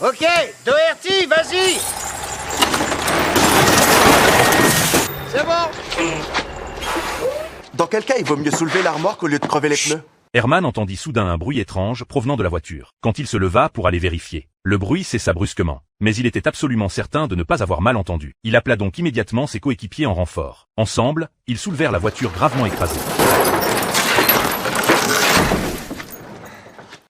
Ok, Doherty, vas-y. C'est bon. Dans quel cas il vaut mieux soulever la remorque au lieu de crever les pneus? Herman entendit soudain un bruit étrange provenant de la voiture. Quand il se leva pour aller vérifier, le bruit cessa brusquement. Mais il était absolument certain de ne pas avoir mal entendu. Il appela donc immédiatement ses coéquipiers en renfort. Ensemble, ils soulevèrent la voiture gravement écrasée.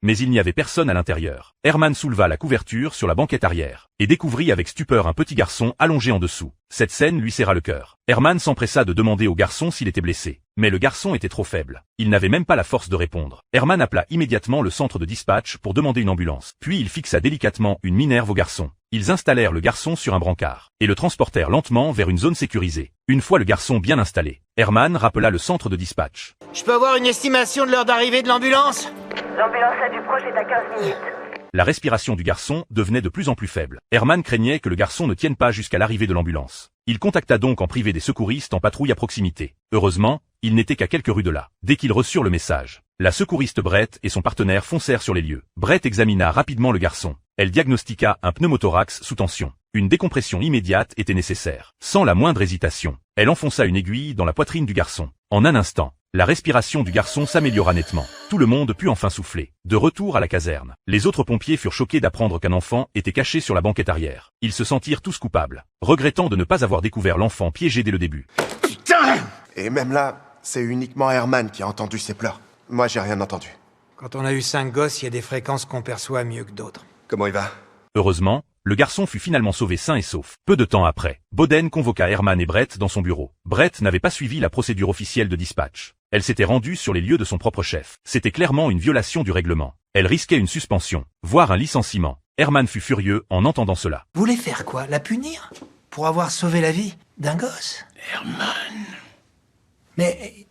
Mais il n'y avait personne à l'intérieur. Herman souleva la couverture sur la banquette arrière et découvrit avec stupeur un petit garçon allongé en dessous. Cette scène lui serra le cœur. Herman s'empressa de demander au garçon s'il était blessé. Mais le garçon était trop faible. Il n'avait même pas la force de répondre. Herman appela immédiatement le centre de dispatch pour demander une ambulance. Puis il fixa délicatement une minerve au garçon. Ils installèrent le garçon sur un brancard et le transportèrent lentement vers une zone sécurisée. Une fois le garçon bien installé, Herman rappela le centre de dispatch. Je peux avoir une estimation de l'heure d'arrivée de l'ambulance? L'ambulance A du proche est à 15 minutes. La respiration du garçon devenait de plus en plus faible. Herman craignait que le garçon ne tienne pas jusqu'à l'arrivée de l'ambulance. Il contacta donc en privé des secouristes en patrouille à proximité. Heureusement, il n'était qu'à quelques rues de là. Dès qu'ils reçurent le message, la secouriste Brett et son partenaire foncèrent sur les lieux. Brett examina rapidement le garçon. Elle diagnostiqua un pneumothorax sous tension. Une décompression immédiate était nécessaire. Sans la moindre hésitation, elle enfonça une aiguille dans la poitrine du garçon. En un instant, la respiration du garçon s'améliora nettement. Tout le monde put enfin souffler. De retour à la caserne, les autres pompiers furent choqués d'apprendre qu'un enfant était caché sur la banquette arrière. Ils se sentirent tous coupables, regrettant de ne pas avoir découvert l'enfant piégé dès le début. Putain! Et même là, c'est uniquement Herman qui a entendu ses pleurs. Moi, j'ai rien entendu. Quand on a eu 5 gosses, il y a des fréquences qu'on perçoit mieux que d'autres. Comment il va? Heureusement, le garçon fut finalement sauvé sain et sauf. Peu de temps après, Boden convoqua Herman et Brett dans son bureau. Brett n'avait pas suivi la procédure officielle de dispatch. Elle s'était rendue sur les lieux de son propre chef. C'était clairement une violation du règlement. Elle risquait une suspension, voire un licenciement. Herman fut furieux en entendant cela. Vous voulez faire quoi? La punir? Pour avoir sauvé la vie d'un gosse? Herman... Mais